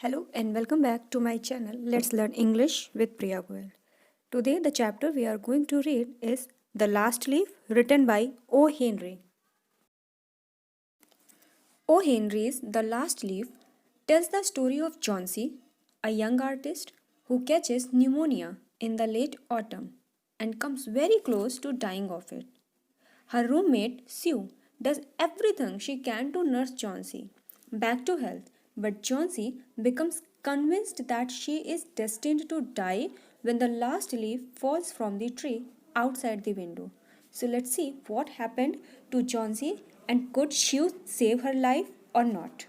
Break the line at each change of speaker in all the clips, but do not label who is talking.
Hello and welcome back to my channel. Let's learn English with Priya Goyal. Today the chapter we are going to read is The Last Leaf written by O. Henry. O. Henry's The Last Leaf tells the story of Chauncey, a young artist who catches pneumonia in the late autumn and comes very close to dying of it. Her roommate, Sue, does everything she can to nurse Chauncey back to health, but Chauncey becomes convinced that she is destined to die when the last leaf falls from the tree outside the window. So let's see what happened to Chauncey and could Sue save her life or not.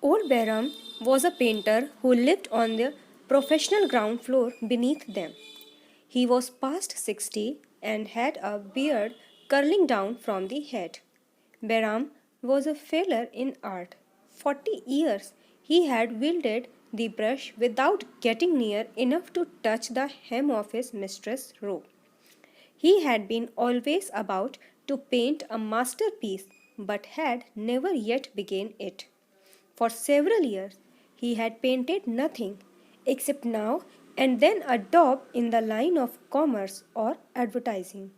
Old Behram was a painter who lived on the professional ground floor beneath them. He was past 60 and had a beard curling down from the head. Behram was a failure in art. 40 years he had wielded the brush without getting near enough to touch the hem of his mistress' robe. He had been always about to paint a masterpiece but had never yet begun it. For several years he had painted nothing except now and then a daub in the line of commerce or advertising.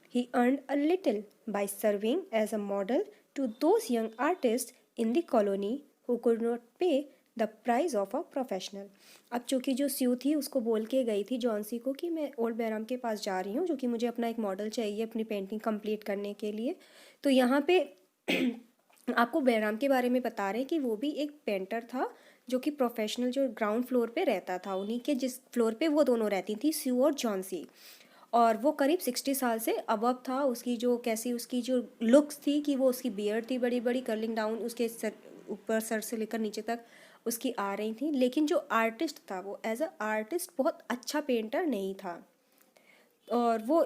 He earned a little by serving as a model to those young artists in the colony who could not pay the price of a professional. अब चूँकि जो स्यू थी उसको बोल के गई थी Johnsy को कि मैं ओल्ड बैराम के पास जा रही हूँ जो कि मुझे अपना एक मॉडल चाहिए अपनी पेंटिंग कंप्लीट करने के लिए. तो यहाँ पे आपको बैराम के बारे में बता रहे हैं कि वो भी एक पेंटर था जो कि प्रोफेशनल जो ग्राउंड फ्लोर पे रहता था. उन्हीं के जिस फ्लोर पे वो दोनों रहती थी स्यू और जॉन्सी. और वो करीब 60 साल से अबव था. उसकी जो कैसी उसकी जो लुक्स थी कि वो उसकी बियर्ड थी बड़ी बड़ी कर्लिंग डाउन उसके सर ऊपर सर से लेकर नीचे तक उसकी आ रही थी. लेकिन जो आर्टिस्ट था वो एज अ आर्टिस्ट बहुत अच्छा पेंटर नहीं था. और वो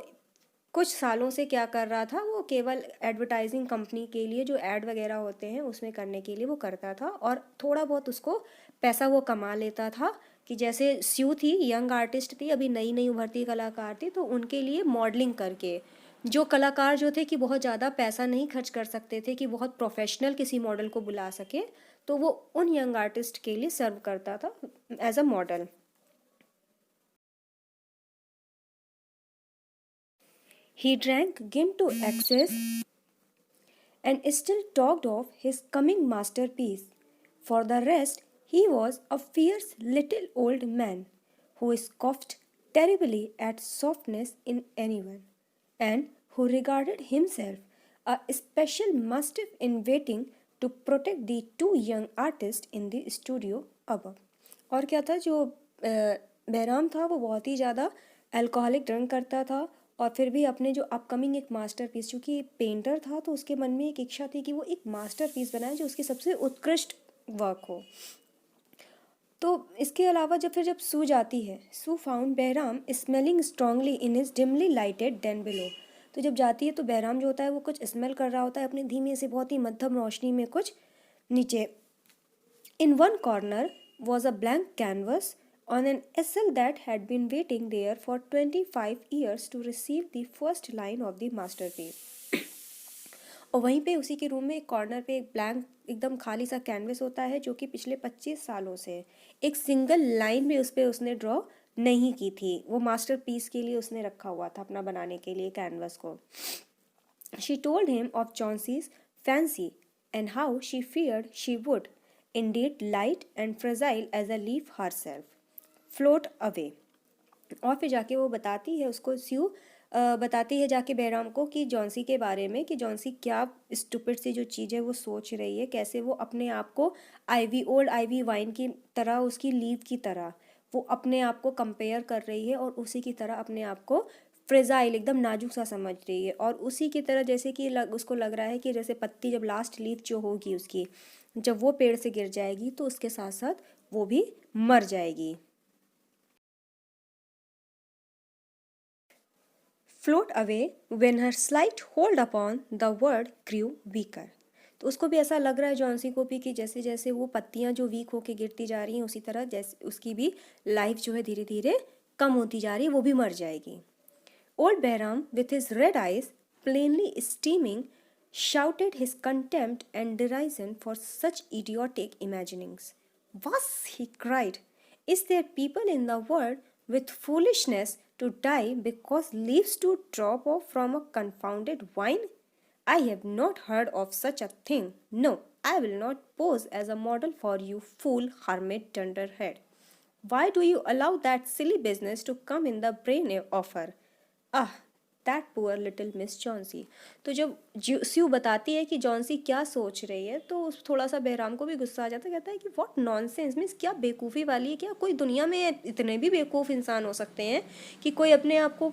कुछ सालों से क्या कर रहा था वो केवल एडवर्टाइजिंग कंपनी के लिए जो ऐड वगैरह होते हैं उसमें करने के लिए वो करता था और थोड़ा बहुत उसको पैसा वो कमा लेता था. कि जैसे स्यू थी यंग आर्टिस्ट थी अभी नई नई उभरती कलाकार थी तो उनके लिए मॉडलिंग करके जो कलाकार जो थे कि बहुत ज़्यादा पैसा नहीं खर्च कर सकते थे कि बहुत प्रोफेशनल किसी मॉडल को बुला सके तो वो उन यंग आर्टिस्ट के लिए सर्व करता था as a model. He drank gin to excess and still talked of his coming masterpiece. For the rest, he was a fierce little old man who scoffed terribly at softness in anyone and who regarded himself a special mastiff in waiting to protect the two young artists in the studio above. और क्या था जो बहराम था वो बहुत ही ज़्यादा alcoholic drink करता था और फिर भी अपने जो अपकमिंग एक मास्टरपीस चूँकि पेंटर था तो उसके मन में एक इच्छा थी कि वो एक मास्टरपीस बनाए जो उसकी सबसे उत्कृष्ट वर्क हो. तो इसके अलावा जब सू जाती है Sue found Behrman smelling strongly in his dimly lighted den below. तो जब जाती है तो बहराम जो होता है वो कुछ स्मेल कर रहा होता है अपने धीमे से बहुत ही मध्यम रोशनी में कुछ नीचे. In one corner was a blank canvas on an easel that had been waiting there for 25 years to receive the first line of the masterpiece. और वहीं पे उसी के रूम में एक कॉर्नर पे एक ब्लैंक एकदम खाली सा कैनवस होता है जो कि पिछले 25 सालों से एक सिंगल लाइन भी उस पर उसने ड्रॉ नहीं की थी. वो मास्टरपीस के लिए उसने रखा हुआ था अपना बनाने के लिए कैनवस को. She told him of Chauncey's fancy and how she feared she would, indeed light and fragile as a leaf herself, float away. और फिर जाके वो बताती है उसको स्यू बताती है जाके बहराम को कि जॉन्सी के बारे में कि जॉन्सी क्या स्टूपिड सी जो चीज़ है वो सोच रही है कैसे वो अपने आप को ओल्ड आईवी वाइन की तरह उसकी लीव की तरह वो अपने आप को कंपेयर कर रही है और उसी की तरह अपने आप को फ्रेजाइल एकदम नाजुक सा समझ रही है. और उसी की तरह जैसे कि उसको लग रहा है कि जैसे पत्ती जब लास्ट लीफ जो होगी उसकी जब वो पेड़ से गिर जाएगी तो उसके साथ साथ वो भी मर जाएगी. Float away when her slight hold upon the word grew weaker. तो उसको भी ऐसा लग रहा है जॉन्सी को भी कि जैसे जैसे वो पत्तियां जो वीक होके गिरती जा रही हैं उसी तरह जैसे उसकी भी लाइफ जो है धीरे धीरे कम होती जा रही है वो भी मर जाएगी. Old Behrman with his red eyes plainly steaming shouted his contempt and derision for such idiotic imaginings. Was, he cried, is there people in the world with foolishness to die because leaves do drop off from a confounded vine? I have not heard of such a thing. No, I will not pose as a model for you, fool hermit dunderhead. Why do you allow that silly business to come in the brain of her? Ah, that poor little miss Johnsy. तो जब स्यू बताती है कि Johnsy क्या सोच रही है तो थोड़ा सा बहराम को भी गुस्सा आ जाता है, कहता है कि व्हाट नॉनसेंस, मीन्स क्या बेवकूफ़ी वाली है, क्या कोई दुनिया में इतने भी बेवकूफ़ इंसान हो सकते हैं कि कोई अपने आप को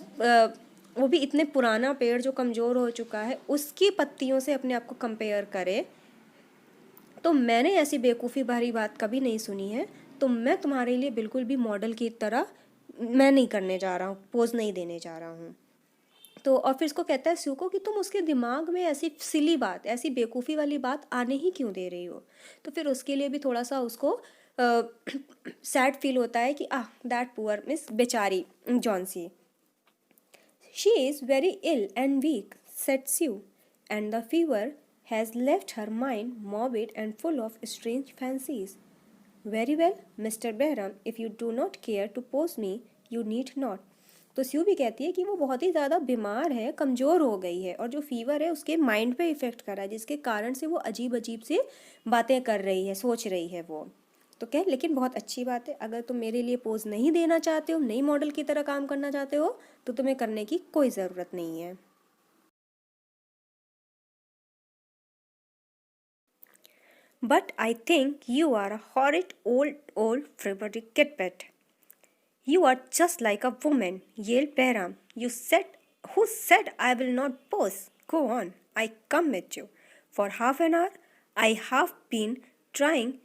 वो भी इतने पुराना पेड़ जो कमज़ोर हो चुका है उसकी पत्तियों से अपने आप को कंपेयर करे। तो मैंने ऐसी बेवकूफ़ी भरी बात कभी नहीं सुनी है, तो मैं तुम्हारे लिए बिल्कुल भी मॉडल की तरह मैं नहीं करने जा रहा हूँ, पोज नहीं देने जा रहा हूँ। तो और फिर इसको कहता है स्यू को कि तुम उसके दिमाग में ऐसी सिली बात, ऐसी बेवकूफ़ी वाली बात आने ही क्यों दे रही हो। तो फिर उसके लिए भी थोड़ा सा उसको सैड फील होता है कि दैट पुअर मिस बेचारी Johnsy. She is very ill and weak said Sue, and the fever has left her mind morbid and full of strange fancies. Very well, Mr. Behram, if you do not care to pose me, you need not. तो स्यू भी कहती है कि वो बहुत ही ज़्यादा बीमार है, कमज़ोर हो गई है और जो फीवर है उसके माइंड पे इफ़ेक्ट कर रहा है, जिसके कारण से वो अजीब अजीब से बातें कर रही है, सोच रही है वो। तो कह लेकिन बहुत अच्छी बात है, अगर तुम मेरे लिए पोज नहीं देना चाहते हो, नई मॉडल की तरह काम करना चाहते हो तो तुम्हें करने की कोई ज़रूरत नहीं है। But I think you are a horrid old frivolous pet. You are just like a woman, yelled Behram. Who said I will not pose? Go on, I come with you. For half an hour, I have been trying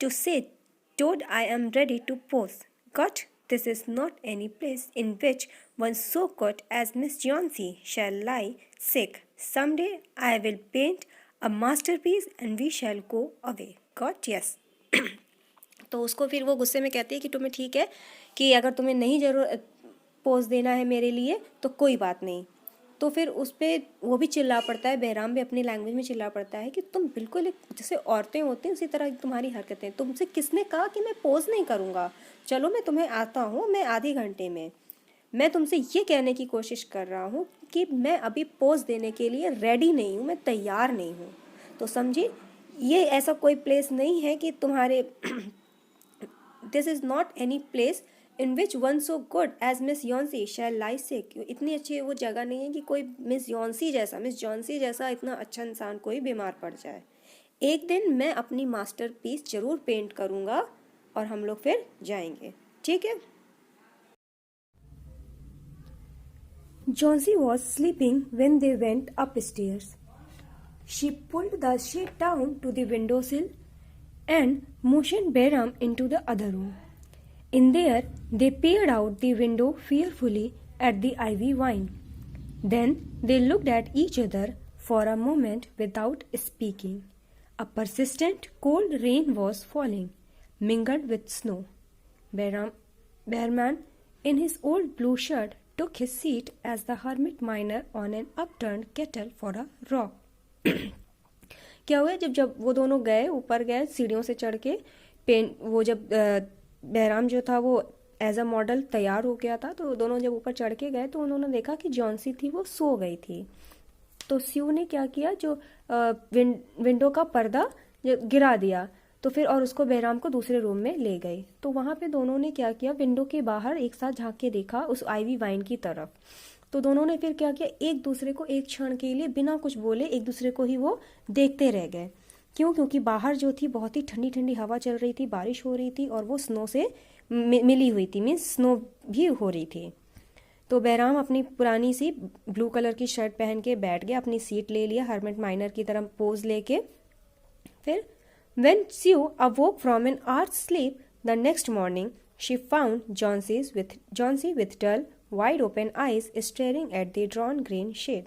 to say, Toad, I am ready to pose. Got? This is not any place in which one so good as Miss Jauncey shall lie sick. Someday I will paint a masterpiece and we shall go away. Got? Yes. तो उसको फिर वो गुस्से में कहती है कि तुम्हें ठीक है कि अगर तुम्हें नहीं ज़रूर पोज देना है मेरे लिए तो कोई बात नहीं। तो फिर उस पर वो भी चिल्ला पड़ता है, बहराम भी अपनी लैंग्वेज में चिल्ला पड़ता है कि तुम बिल्कुल एक जैसे औरतें होती हैं उसी तरह तुम्हारी हरकतें, तुमसे किसने कहा कि मैं पोज नहीं करूँगा, चलो मैं तुम्हें आता हूँ, मैं आधे घंटे में। मैं तुमसे ये कहने की कोशिश कर रहा हूँ कि मैं अभी पोज देने के लिए रेडी नहीं हूँ, मैं तैयार नहीं हूँ। तो समझिए ये ऐसा कोई प्लेस नहीं है कि तुम्हारे this is not any place in which one so good as Miss Johnsy shall lie sick. इतनी अच्छी वो जगह नहीं है कि कोई मिस जॉन्सी जैसा इतना अच्छा इंसान कोई बीमार पड़ जाए। एक दिन मैं अपनी मास्टरपीस जरूर पेंट करूँगा और हम लोग फिर जाएंगे, ठीक है। Johnsy was sleeping when they went upstairs. She pulled the sheet down to the windowsill and motioned Behram into the other room. In there, they peered out the window fearfully at the ivy vine. Then they looked at each other for a moment without speaking. A persistent cold rain was falling, mingled with snow. Behrman, in his old blue shirt, took his seat as the hermit miner on an upturned kettle for a rock. क्या हुआ जब वो दोनों गए, ऊपर गए सीढ़ियों से चढ़ के वो जब बहराम जो था वो एज अ मॉडल तैयार हो गया था, तो दोनों जब ऊपर चढ़ के गए तो उन्होंने देखा कि जॉन्सी थी वो सो गई थी। तो स्यू ने क्या किया, जो विंडो का पर्दा गिरा दिया, तो फिर और उसको बहराम को दूसरे रूम में ले गए। तो वहाँ पे दोनों ने क्या किया, विंडो के बाहर एक साथ झांक के देखा उस आइवी वाइन की तरफ। तो दोनों ने फिर क्या किया, एक दूसरे को एक क्षण के लिए बिना कुछ बोले एक दूसरे को ही वो देखते रह गए। क्यों? क्योंकि बाहर जो थी बहुत ही ठंडी ठंडी हवा चल रही थी, बारिश हो रही थी और वो स्नो से मिली हुई थी, मीन्स स्नो भी हो रही थी। तो बहराम अपनी पुरानी सी ब्लू कलर की शर्ट पहन के बैठ गया, अपनी सीट ले लिया हर्मिट माइनर की तरह पोज लेके। फिर when Sue awoke from an hour's sleep the next morning, she found Johnsy with dull, wide-open eyes staring at the drawn green shade.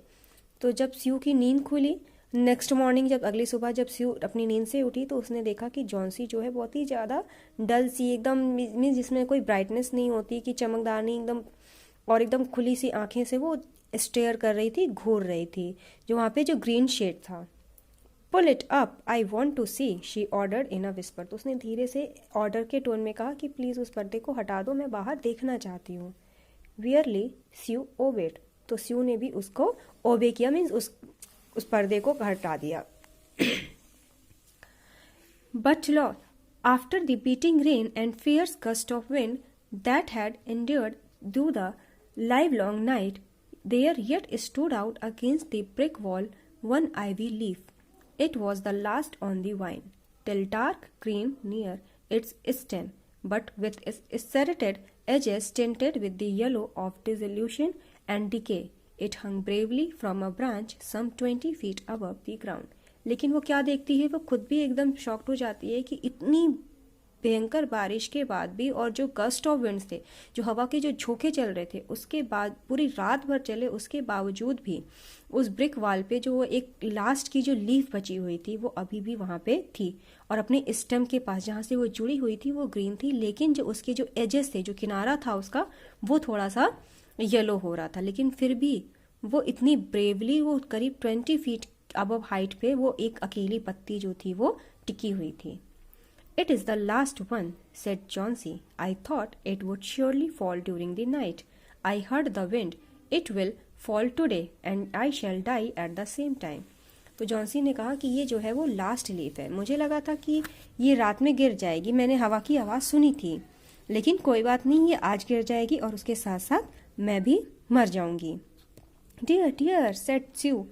तो जब स्यू की नींद खुली नेक्स्ट मॉर्निंग, जब अगली सुबह जब स्यू अपनी नींद से उठी तो उसने देखा कि जॉन्सी जो है बहुत ही ज़्यादा डल सी, एकदम मीन्स जिसमें कोई ब्राइटनेस नहीं होती कि चमकदार नहीं, एकदम और एकदम खुली सी आंखें से वो स्टेयर कर रही थी, घूर रही थी, जो वहाँ पे जो ग्रीन शेड था। Pull it up, I want to see, she ordered in a whisper. तो उसने धीरे से ऑर्डर के टोन में कहा कि प्लीज़ उस पर्दे को हटा दो, मैं बाहर देखना चाहती हूँ। वियरली स्यू ओबेड, तो स्यू ने भी उसको ओबे किया, मीन्स उस पर्दे को हटा दिया। But law, after the beating rain and fierce gust of wind that had endured through the livelong night, there yet stood out against the brick wall one ivy leaf. It was the last on the vine, till dark green near its stem, but with its serrated edges tinted with the yellow of dissolution and decay. It hung bravely from a branch some 20 feet above the ground. लेकिन वो क्या देखती है, वो खुद भी एकदम shocked हो जाती है कि इतनी भयंकर बारिश के बाद भी, और जो गस्ट ऑफ विंड्स थे, जो हवा के जो झोंके चल रहे थे, उसके बाद पूरी रात भर चले, उसके बावजूद भी उस ब्रिक वॉल पे जो एक लास्ट की जो लीफ बची हुई थी वो अभी भी वहाँ पे थी, और अपने स्टेम के पास जहाँ से वो जुड़ी हुई थी वो ग्रीन थी, लेकिन जो उसके जो एजेस थे, जो किनारा था उसका, वो थोड़ा सा येलो हो रहा था। लेकिन फिर भी वो इतनी ब्रेवली, वो करीब 20 फीट अबव हाइट पे वो एक अकेली पत्ती जो थी वो टिकी हुई थी। It is the last one, said Chauncey. I thought it would surely fall during the night. I heard the wind. It will fall today, and I shall die at the same time. तो Johnsy ने कहा कि ये जो है वो last leaf है, मुझे लगा था कि ये रात में गिर जाएगी, मैंने हवा की आवाज़ सुनी थी, लेकिन कोई बात नहीं, ये आज गिर जाएगी और उसके साथ साथ मैं भी मर जाऊंगी। Dear, dear, said Sue,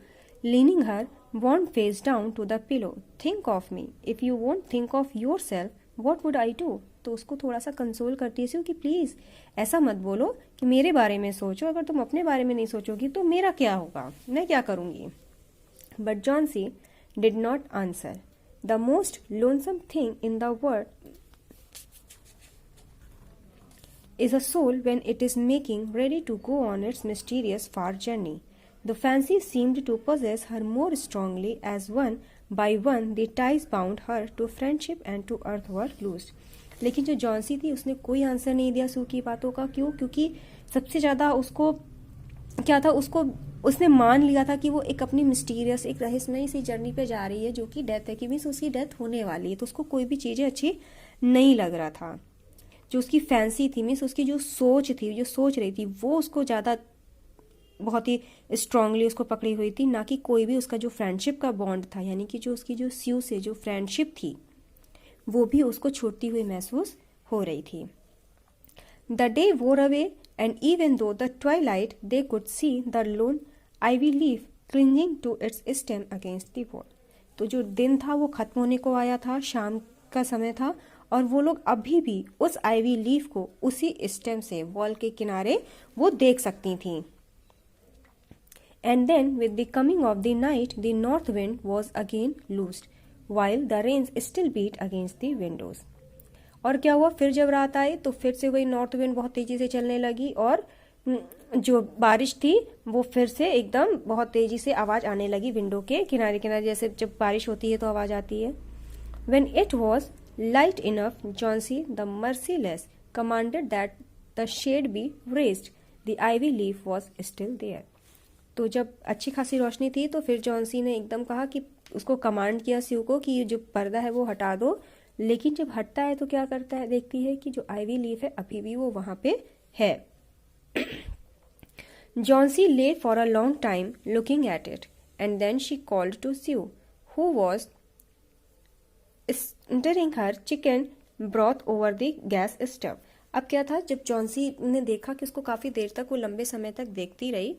leaning her worn face down to the pillow. Think of me. If you won't think of yourself, what would I do? तो उसको थोड़ा सा कंसोल करती है कि प्लीज़ ऐसा मत बोलो कि मेरे बारे में सोचो, अगर तुम अपने बारे में नहीं सोचोगी तो मेरा क्या होगा, मैं क्या करूँगी। But Johnsy did not answer. The most lonesome thing in the world is a soul when it is making ready to go on its mysterious far journey. The fancy seemed to possess her more strongly as one by one the ties bound her to friendship and to earth were loosed. लेकिन जो Johnsy थी उसने कोई answer नहीं दिया सू की बातों का। क्यों? क्योंकि सबसे ज़्यादा उसको क्या था, उसने मान लिया था कि वो एक अपनी मिस्टीरियस, एक रहस्यमयी सी जर्नी पे जा रही है जो कि डेथ है, कि मीन्स उसकी डेथ होने वाली है, तो उसको कोई भी चीज़ें अच्छी नहीं लग रहा था। जो उसकी फैंसी थी, मीन्स उसकी जो सोच थी, जो सोच रही थी, वो उसको ज़्यादा बहुत ही स्ट्रांगली उसको पकड़ी हुई थी, ना कि कोई भी उसका जो फ्रेंडशिप का बॉन्ड था, यानी कि जो उसकी जो स्यू से जो फ्रेंडशिप थी वो भी उसको छूटती हुई महसूस हो रही थी। The day wore away and even though the twilight they could see the lone ivy leaf clinging to its stem against the wall. तो जो दिन था वो खत्म होने को आया था, शाम का समय था, और वो लोग अभी भी उस आईवी लीफ को उसी स्टेम से वॉल के किनारे वो देख सकती थी। And then, with the coming of the night, the north wind was again loosed, while the rains still beat against the windows. और क्या हुआ, फिर जब रात आई तो फिर से वही नॉर्थ विंड बहुत तेजी से चलने लगी, और जो बारिश थी वो फिर से एकदम बहुत तेजी से आवाज आने लगी विंडो के किनारे किनारे, जैसे जब बारिश होती है तो आवाज आती है। When it was light enough, Chauncey the merciless commanded that the shade be raised. The ivy leaf was still there. तो जब अच्छी खासी रोशनी थी तो फिर जॉन्सी ने एकदम कहा कि उसको कमांड किया स्यू को कि जो पर्दा है वो हटा दो, लेकिन जब हटता है तो क्या करता है, देखती है कि जो आईवी लीफ है अभी भी वो वहां पे है। Johnsy lay for a long time looking at it and then she called to Sue who was stirring her chicken broth over the gas stove. अब क्या था, जब जॉन्सी ने देखा कि उसको काफी देर तक, वो लंबे समय तक देखती रही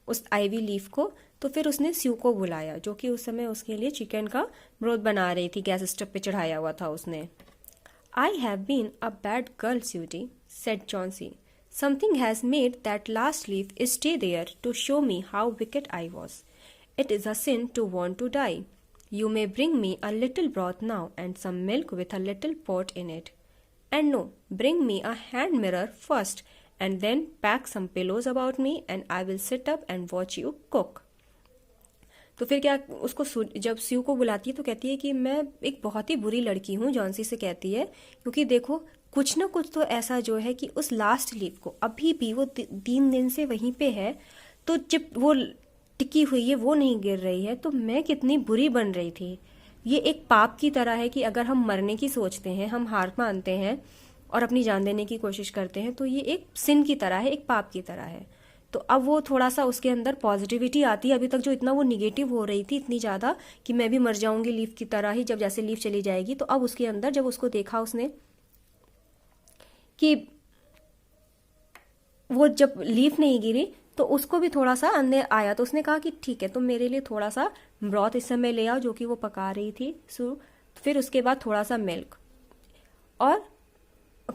उस आईवी लीफ को, तो फिर उसने स्यू को बुलाया, जो कि उस समय उसके लिए चिकन का ब्रोथ बना रही थी, गैस स्टव पे चढ़ाया हुआ था उसने। I have been a bad girl Sudie, said Johnsy, something has made that last leaf stay there to show me how wicked I was. It is a sin to want to die. You may bring me a little broth now and some milk with a little port in it, and no, bring me a hand mirror first and then pack some pillows about me and I will sit up and watch you cook. तो फिर क्या, उसको जब स्यू को बुलाती है तो कहती है कि मैं एक बहुत ही बुरी लड़की हूँ, जॉन्सी से कहती है, क्योंकि देखो कुछ ना कुछ तो ऐसा जो है कि उस लास्ट लीफ को अभी भी वो 3 दिन से वहीं पे है, तो जब वो टिकी हुई है वो नहीं गिर रही है तो मैं कितनी बुरी बन रही थी। ये एक पाप की तरह है कि अगर हम मरने की सोचते हैं, हम हार मानते हैं और अपनी जान देने की कोशिश करते हैं, तो ये एक सिन की तरह है, एक पाप की तरह है। तो अब वो थोड़ा सा उसके अंदर पॉजिटिविटी आती है। अभी तक जो इतना वो निगेटिव हो रही थी, इतनी ज़्यादा कि मैं भी मर जाऊंगी लीफ की तरह ही, जब जैसे लीफ चली जाएगी, तो अब उसके अंदर जब उसको देखा उसने कि वो जब लीफ नहीं गिरी, तो उसको भी थोड़ा सा अंदर आया। तो उसने कहा कि ठीक है, तुम मेरे लिए थोड़ा सा ब्रॉथ इस समय ले आओ, जो कि वो पका रही थी। फिर उसके बाद थोड़ा सा मिल्क, और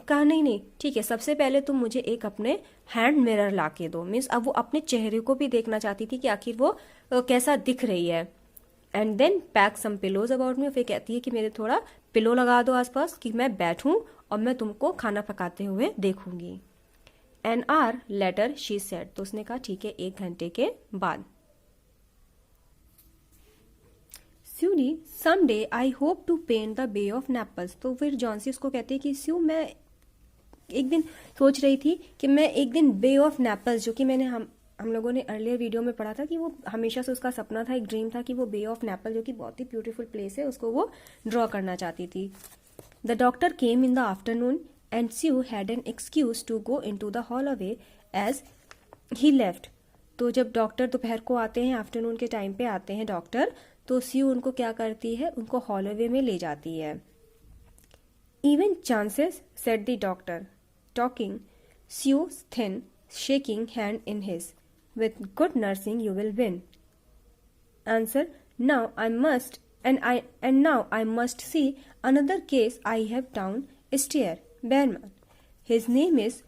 कहा नहीं नहीं ठीक है, सबसे पहले तुम मुझे एक अपने हैंड मिरर ला के दो। मीन्स अब वो अपने चेहरे को भी देखना चाहती थी कि आखिर वो कैसा दिख रही है। And then pack some pillows about me. फिर कहती है कि मेरे थोड़ा पिलो लगा दो आसपास कि मैं बैठूं और मैं तुमको खाना पकाते हुए देखूंगी। An hour later she said. तो उसने कहा ठीक है, 1 घंटे के बाद। Sudie someday I hope to paint the Bay of Naples. तो फिर जॉन्सी उसको कहती है कि स्यू, मैं एक दिन सोच रही थी कि मैं एक दिन बे ऑफ नेपल्स, जो कि मैंने हम लोगों ने अर्लियर वीडियो में पढ़ा था कि वो हमेशा से उसका सपना था, एक ड्रीम था कि वो बे ऑफ नेपल, जो कि बहुत ही ब्यूटीफुल प्लेस है, उसको वो ड्रॉ करना चाहती थी। The doctor came in the afternoon and Sue had an excuse to go in to the hallway as he left. तो जब डॉक्टर दोपहर को आते हैं, आफ्टरनून के टाइम पे आते हैं डॉक्टर, तो स्यू उनको क्या करती है, उनको हॉलवे में ले जाती है। Even chances said the doctor talking, Sue's thin, shaking hand in his. With good nursing, you will win. Answer: Now I must, and now I must see another case I have down stair. Bearman. His name is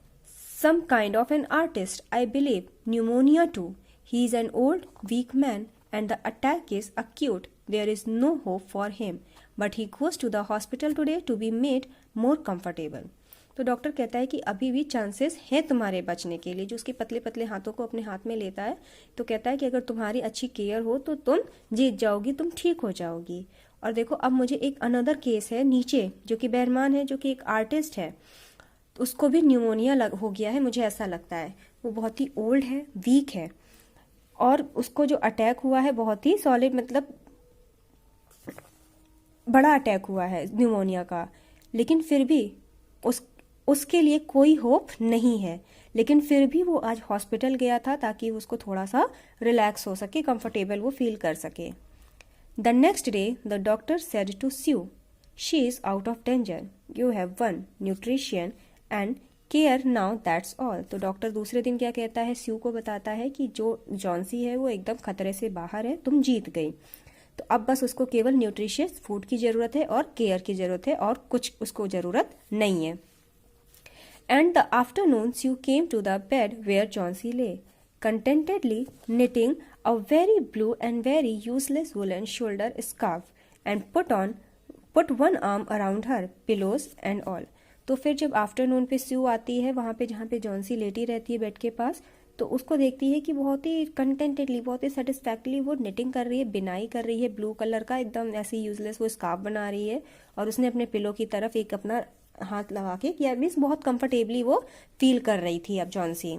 some kind of an artist, I believe. Pneumonia too. He is an old, weak man, and the attack is acute. There is no hope for him, but he goes to the hospital today to be made more comfortable. तो doctor कहता है कि अभी भी chances हैं तुम्हारे बचने के लिए। जो उसके पतले पतले हाथों को अपने हाथ में लेता है, तो कहता है कि अगर तुम्हारी अच्छी केयर हो तो तुम जीत जाओगी, तुम ठीक हो जाओगी। और देखो, अब मुझे एक अनदर केस है नीचे, जो कि बेरमान है, जो कि एक आर्टिस्ट है, तो उसको भी न्यूमोनिया हो गया है, मुझे ऐसा लगता है। वो बहुत ही ओल्ड है, वीक है, और उसको जो अटैक हुआ है बहुत ही सॉलिड, मतलब बड़ा अटैक हुआ है न्यूमोनिया का। लेकिन फिर भी उसके लिए कोई होप नहीं है। लेकिन फिर भी वो आज हॉस्पिटल गया था ताकि उसको थोड़ा सा रिलैक्स हो सके, कंफर्टेबल वो फील कर सके। The next day the doctor said to Sue, she is out of danger, you have won nutrition and care, now that's all. तो डॉक्टर दूसरे दिन क्या कहता है, स्यू को बताता है कि जो जॉन्सी है वो एकदम खतरे से बाहर है, तुम जीत गई। तो अब बस उसको केवल न्यूट्रिशियस फूड की जरूरत है और केयर की जरूरत है, और कुछ उसको जरूरत नहीं है। And the afternoon Sue came to the bed where Chauncey lay, contentedly knitting a very blue and very useless woolen shoulder scarf, and put one arm around her, pillows and all. तो फिर जब afternoon पे स्यू आती है वहाँ पे जहाँ पे जॉन्सी लेटी रहती है बेड के पास, तो उसको देखती है कि बहुत ही कंटेंटेडली, बहुत ही सेटिस्फैक्टली वो निटिंग कर रही है, बिनाई कर रही है, ब्लू कलर का एकदम ऐसे यूजलेस वो स्कार्फ बना रही है, और उसने अपने पिलो की तरफ एक अपना हाथ लगा के किया। मीन्स बहुत कंफर्टेबली वो फील कर रही थी अब Johnsy.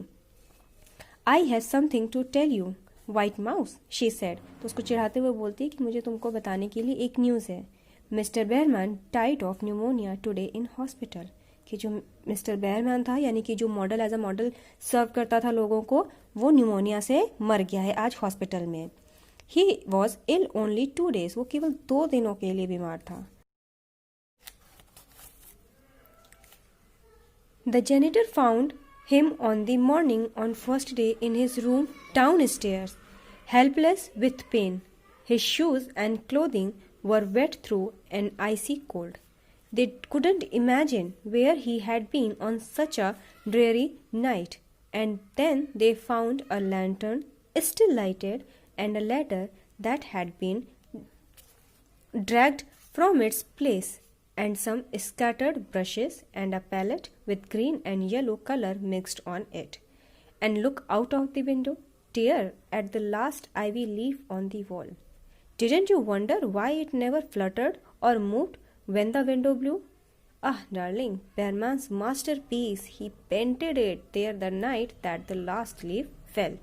I have something to tell you white mouse, she said. तो उसको चिढ़ाते हुए बोलती है कि मुझे तुमको बताने के लिए एक न्यूज़ है। Mister Behrman died of pneumonia today in hospital. कि जो मिस्टर बेयरमैन था, यानी कि जो model as a model serve करता था लोगों को, वो न्यूमोनिया से मर गया है आज हॉस्पिटल में। He was ill only 2 days। वो केवल 2 दिनों के लिए बीमार था। The janitor found him on the morning on first day in his room downstairs, helpless with pain. His shoes and clothing were wet through an icy cold. They couldn't imagine where he had been on such a dreary night. And then they found a lantern still lighted and a letter that had been dragged from its place, and some scattered brushes and a palette with green and yellow color mixed on it. And look out of the window, tear at the last ivy leaf on the wall. Didn't you wonder why it never fluttered or moved when the window blew? Ah, darling, Behrman's masterpiece. He painted it there the night that the last leaf fell.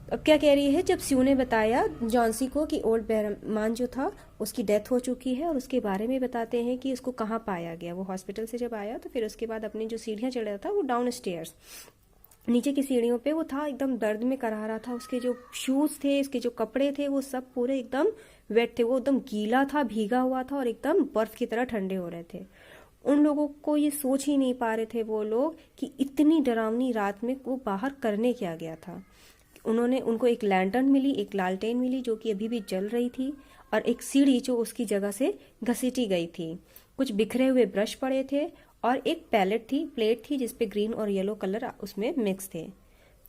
अब क्या कह रही है, जब स्यू ने बताया Johnsy को कि ओल्ड बेहरमान जो था उसकी डेथ हो चुकी है, और उसके बारे में बताते हैं कि उसको कहाँ पाया गया। वो हॉस्पिटल से जब आया तो फिर उसके बाद अपनी जो सीढ़ियाँ चढ़ रहा था वो डाउन स्टेयर्स, नीचे की सीढ़ियों पे वो था, एकदम दर्द में कराह रहा था। उसके जो शूज़ थे, उसके जो कपड़े थे, वो सब पूरे एकदम वेट थे, वो एकदम गीला था, भीगा हुआ था और एकदम बर्फ की तरह ठंडे हो रहे थे। उन लोगों को ये सोच ही नहीं पा रहे थे वो लोग कि इतनी डरावनी रात में वो बाहर करने क्या गया था। उनको एक लैंटर्न मिली, एक लालटेन मिली जो कि अभी भी जल रही थी, और एक सीढ़ी जो उसकी जगह से घसीटी गई थी। कुछ बिखरे हुए ब्रश पड़े थे और एक प्लेट थी जिसपे ग्रीन और येलो कलर उसमें मिक्स थे।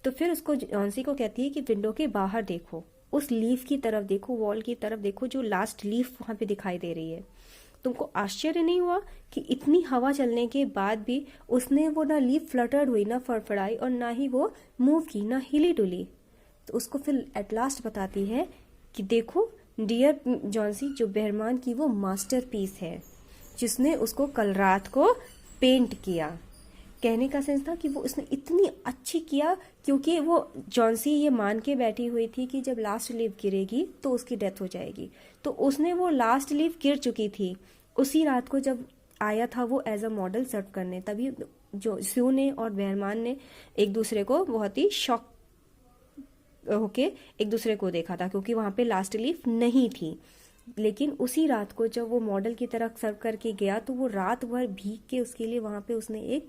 तो फिर उसको जॉन्सी को कहती है कि विंडो के बाहर देखो, उस लीफ की तरफ देखो, वॉल की तरफ देखो, जो लास्ट लीफ वहां पे दिखाई दे रही है। तुमको आश्चर्य नहीं हुआ कि इतनी हवा चलने के बाद भी उसने वो ना लीफ फ्लटर्ड हुई, ना फड़फड़ाई, और ना ही वो मूव की, ना हिली डुली। तो उसको फिर एट लास्ट बताती है कि देखो डियर जॉन्सी, जो बेहरमान की वो मास्टरपीस है जिसने उसको कल रात को पेंट किया। कहने का सेंस था कि वो उसने इतनी अच्छी किया, क्योंकि वो जॉन्सी ये मान के बैठी हुई थी कि जब लास्ट लीफ गिरेगी तो उसकी डेथ हो जाएगी। तो उसने वो लास्ट लीफ गिर चुकी थी उसी रात को जब आया था वो एज अ मॉडल सर्व करने। तभी जो स्यू ने और बेहरमान ने एक दूसरे को बहुत ही शॉक होके एक दूसरे को देखा था, क्योंकि वहां पे लास्ट लीफ नहीं थी। लेकिन उसी रात को जब वो मॉडल की तरह सर्व करके गया तो वो रात भर भीग के उसके लिए वहां पे उसने एक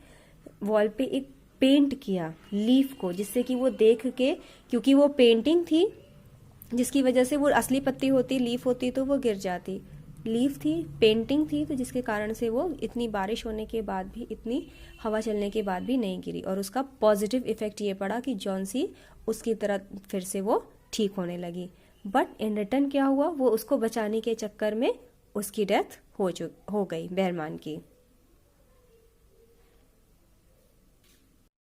वॉल पे एक पेंट किया लीफ को, जिससे कि वो देख के, क्योंकि वो पेंटिंग थी जिसकी वजह से वो असली पत्ती होती, लीफ होती तो वो गिर जाती। लीफ थी, पेंटिंग थी, तो जिसके कारण से वो इतनी बारिश होने के बाद भी, इतनी हवा चलने के बाद भी नहीं गिरी, और उसका पॉजिटिव इफेक्ट ये पड़ा कि जॉन्सी उसकी तरह फिर से वो ठीक होने लगी। बट इन रिटर्न क्या हुआ, वो उसको बचाने के चक्कर में उसकी डेथ हो गई बेहरमान की।